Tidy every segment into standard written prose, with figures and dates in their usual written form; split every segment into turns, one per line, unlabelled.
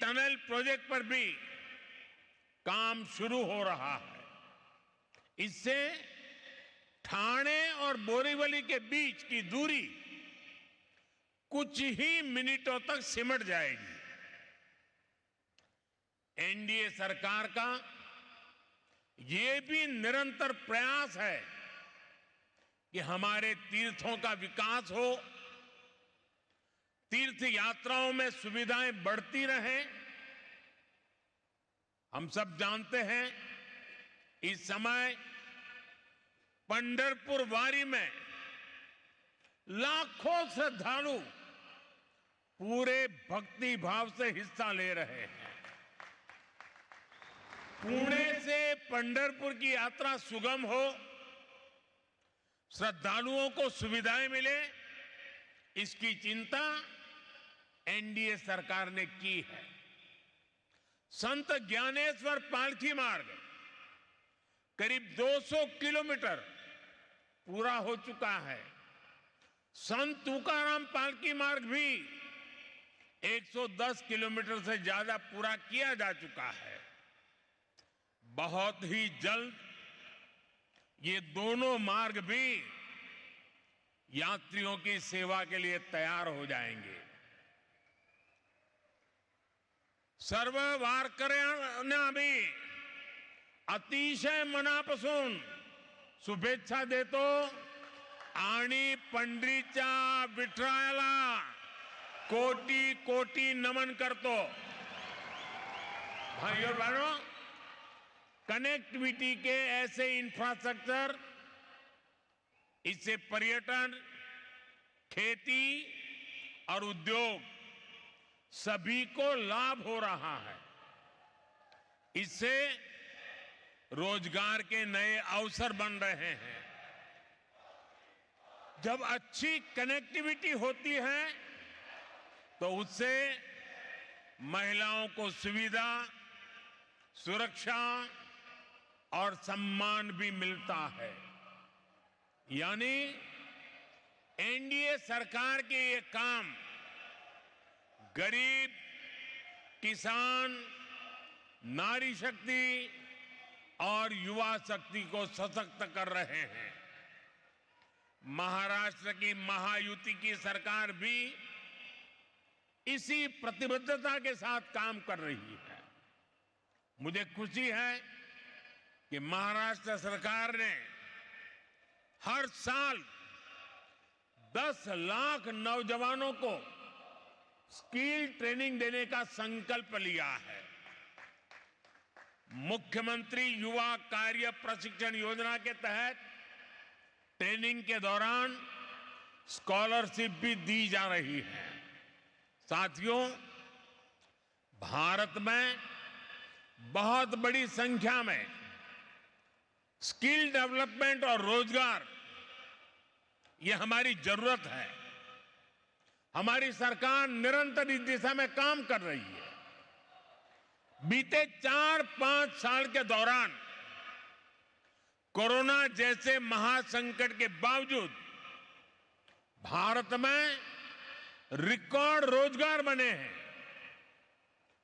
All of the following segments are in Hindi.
टनल प्रोजेक्ट पर भी काम शुरू हो रहा है। इससे ठाणे और बोरीवली के बीच की दूरी कुछ ही मिनटों तक सिमट जाएगी। एनडीए सरकार का ये भी निरंतर प्रयास है कि हमारे तीर्थों का विकास हो, तीर्थ यात्राओं में सुविधाएं बढ़ती रहें। हम सब जानते हैं इस समय पंढरपुर वारी में लाखों श्रद्धालु पूरे भक्ति भाव से हिस्सा ले रहे हैं। पुणे से पंढरपुर की यात्रा सुगम हो, श्रद्धालुओं को सुविधाएं मिले, इसकी चिंता एनडीए सरकार ने की है। संत ज्ञानेश्वर पालकी मार्ग करीब 200 किलोमीटर पूरा हो चुका है। संत तुकाराम पालकी मार्ग भी 110 किलोमीटर से ज्यादा पूरा किया जा चुका है। बहुत ही जल्द ये दोनों मार्ग भी यात्रियों की सेवा के लिए तैयार हो जाएंगे। सर्व वारकऱ्यांना अतिशय मनापासून शुभेच्छा देतो आणि पंढरीच्या विठ्ठलाला कोटी कोटी नमन करतो। भाइयों और बहनों, कनेक्टिविटी के ऐसे इंफ्रास्ट्रक्चर, इससे पर्यटन, खेती और उद्योग सभी को लाभ हो रहा है। इससे रोजगार के नए अवसर बन रहे हैं। जब अच्छी कनेक्टिविटी होती है तो उससे महिलाओं को सुविधा, सुरक्षा और सम्मान भी मिलता है। यानी एनडीए सरकार के ये काम गरीब, किसान, नारी शक्ति और युवा शक्ति को सशक्त कर रहे हैं। महाराष्ट्र की महायुति की सरकार भी इसी प्रतिबद्धता के साथ काम कर रही है। मुझे खुशी है कि महाराष्ट्र सरकार ने हर साल 10 लाख नौजवानों को स्किल ट्रेनिंग देने का संकल्प लिया है। मुख्यमंत्री युवा कार्य प्रशिक्षण योजना के तहत ट्रेनिंग के दौरान स्कॉलरशिप भी दी जा रही है। साथियों, भारत में बहुत बड़ी संख्या में स्किल डेवलपमेंट और रोजगार, ये हमारी जरूरत है। हमारी सरकार निरंतर इस दिशा में काम कर रही है। बीते 4-5 साल के दौरान कोरोना जैसे महासंकट के बावजूद भारत में रिकॉर्ड रोजगार बने हैं।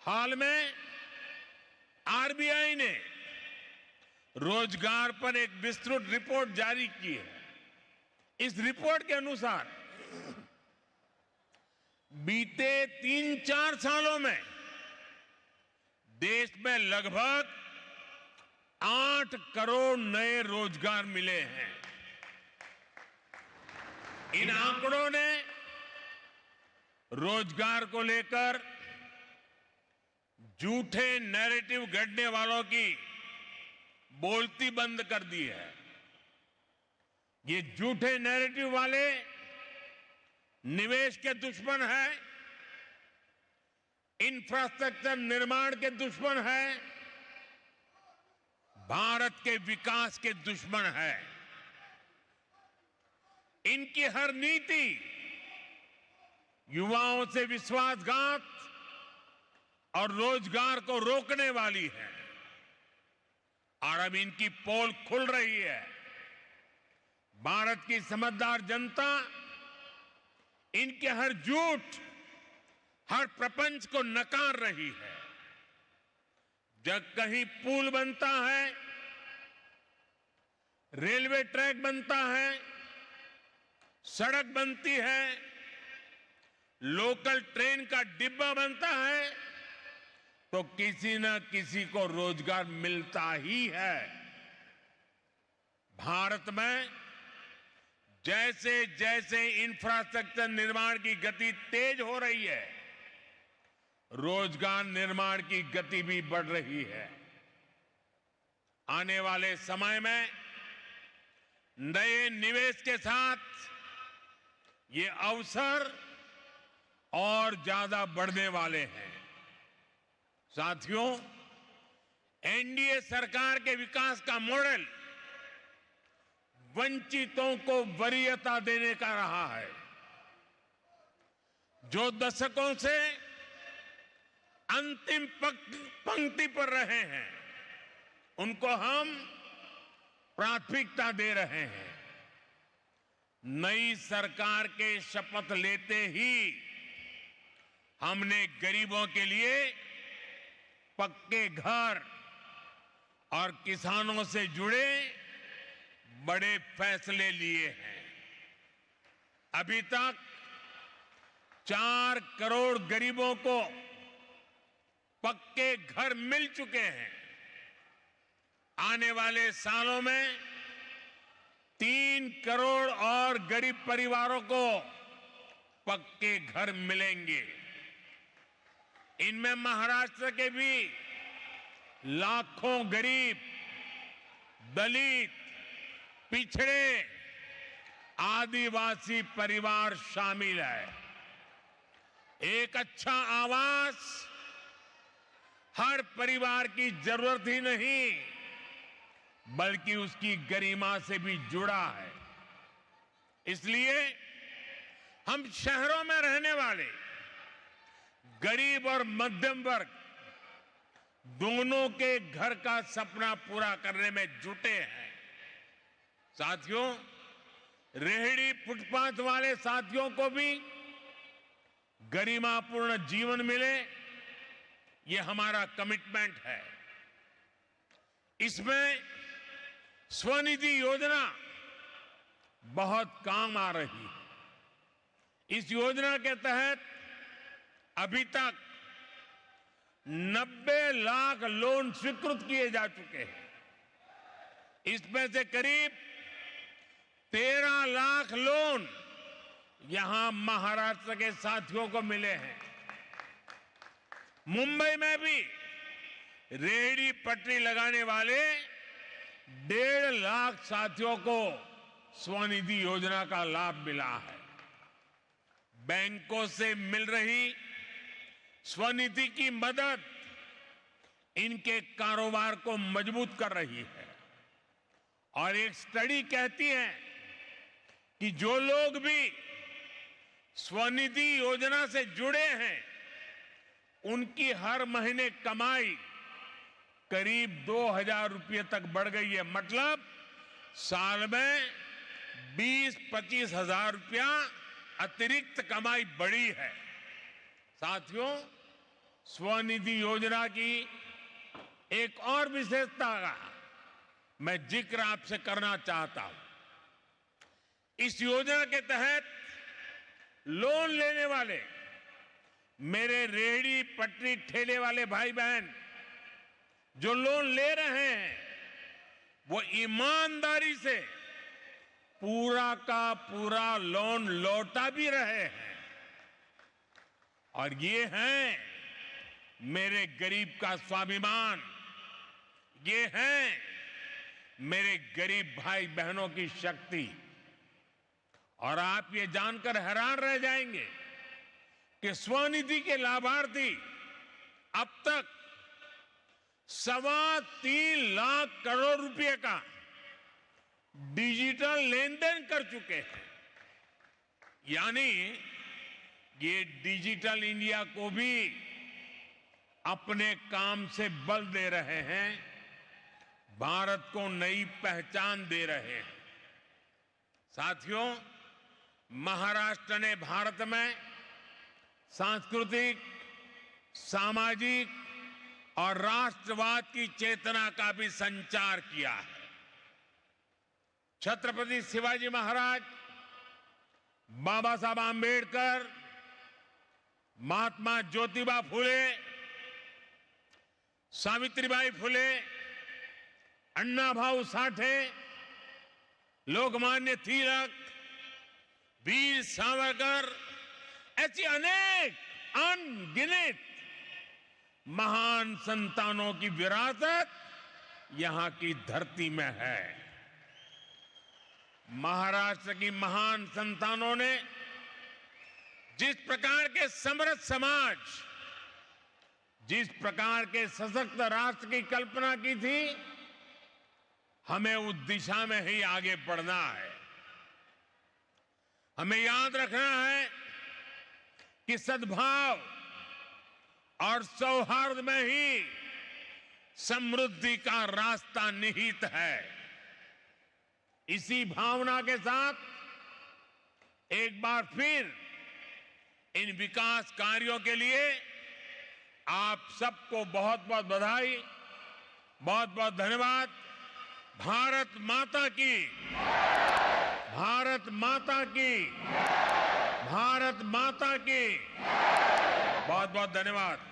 हाल में आरबीआई ने रोजगार पर एक विस्तृत रिपोर्ट जारी की है। इस रिपोर्ट के अनुसार बीते 3-4 सालों में देश में लगभग 8 करोड़ नए रोजगार मिले हैं। इन आंकड़ों ने रोजगार को लेकर झूठे नैरेटिव गढ़ने वालों की बोलती बंद कर दी है। ये झूठे नैरेटिव वाले निवेश के दुश्मन हैं, इंफ्रास्ट्रक्चर निर्माण के दुश्मन हैं, भारत के विकास के दुश्मन हैं। इनकी हर नीति युवाओं से विश्वासघात और रोजगार को रोकने वाली है। और अब इनकी पोल खुल रही है। भारत की समझदार जनता इनके हर झूठ, हर प्रपंच को नकार रही है। जब कहीं पुल बनता है, रेलवे ट्रैक बनता है, सड़क बनती है, लोकल ट्रेन का डिब्बा बनता है, तो किसी न किसी को रोजगार मिलता ही है। भारत में जैसे जैसे इंफ्रास्ट्रक्चर निर्माण की गति तेज हो रही है, रोजगार निर्माण की गति भी बढ़ रही है। आने वाले समय में नए निवेश के साथ ये अवसर और ज्यादा बढ़ने वाले हैं। साथियों, एनडीए सरकार के विकास का मॉडल वंचितों को वरीयता देने का रहा है। जो दशकों से अंतिम पंक्ति पर रहे हैं, उनको हम प्राथमिकता दे रहे हैं। नई सरकार के शपथ लेते ही हमने गरीबों के लिए पक्के घर और किसानों से जुड़े बड़े फैसले लिए हैं। अभी तक 4 करोड़ गरीबों को पक्के घर मिल चुके हैं। आने वाले सालों में 3 करोड़ और गरीब परिवारों को पक्के घर मिलेंगे। इनमें महाराष्ट्र के भी लाखों गरीब, दलित, पिछड़े, आदिवासी परिवार शामिल है। एक अच्छा आवास हर परिवार की जरूरत ही नहीं, बल्कि उसकी गरिमा से भी जुड़ा है। इसलिए हम शहरों में रहने वाले गरीब और मध्यम वर्ग दोनों के घर का सपना पूरा करने में जुटे हैं। साथियों, रेहड़ी फुटपाथ वाले साथियों को भी गरिमापूर्ण जीवन मिले, ये हमारा कमिटमेंट है। इसमें स्वनिधि योजना बहुत काम आ रही है। इस योजना के तहत अभी तक 90 लाख लोन स्वीकृत किए जा चुके हैं। इसमें से करीब 13 लाख लोन यहां महाराष्ट्र के साथियों को मिले हैं। मुंबई में भी रेहड़ी पटरी लगाने वाले 1.5 लाख साथियों को स्वनिधि योजना का लाभ मिला है। बैंकों से मिल रही स्वनिधि की मदद इनके कारोबार को मजबूत कर रही है। और एक स्टडी कहती है कि जो लोग भी स्वनिधि योजना से जुड़े हैं, उनकी हर महीने कमाई करीब 2,000 रुपये तक बढ़ गई है। मतलब साल में 20-25 हजार रुपया अतिरिक्त कमाई बढ़ी है। साथियों, स्वनिधि योजना की एक और विशेषता का मैं जिक्र आपसे करना चाहता हूं। इस योजना के तहत लोन लेने वाले मेरे रेहड़ी पटरी ठेले वाले भाई बहन जो लोन ले रहे हैं, वो ईमानदारी से पूरा का पूरा लोन लौटा भी रहे हैं। और ये है मेरे गरीब का स्वाभिमान, ये है मेरे गरीब भाई बहनों की शक्ति। और आप ये जानकर हैरान रह जाएंगे कि स्वनिधि के लाभार्थी अब तक 3.25 लाख करोड़ रुपए का डिजिटल लेन देन कर चुके हैं। यानी ये डिजिटल इंडिया को भी अपने काम से बल दे रहे हैं, भारत को नई पहचान दे रहे हैं। साथियों, महाराष्ट्र ने भारत में सांस्कृतिक, सामाजिक और राष्ट्रवाद की चेतना का भी संचार किया है। छत्रपति शिवाजी महाराज, बाबा साहब आंबेडकर, महात्मा ज्योतिबा फुले, सावित्रीबाई फुले, अन्ना भाऊ साठे, लोकमान्य तिलक, वीर सावरकर, ऐसी अनेक अनगिनत महान संतानों की विरासत यहां की धरती में है। महाराष्ट्र की महान संतानों ने जिस प्रकार के समृद्ध समाज, जिस प्रकार के सशक्त राष्ट्र की कल्पना की थी, हमें उस दिशा में ही आगे बढ़ना है। हमें याद रखना है कि सद्भाव और सौहार्द में ही समृद्धि का रास्ता निहित है। इसी भावना के साथ एक बार फिर इन विकास कार्यों के लिए आप सबको बहुत बहुत बधाई, बहुत बहुत धन्यवाद। भारत माता की, भारत माता की, भारत माता की बहुत बहुत धन्यवाद।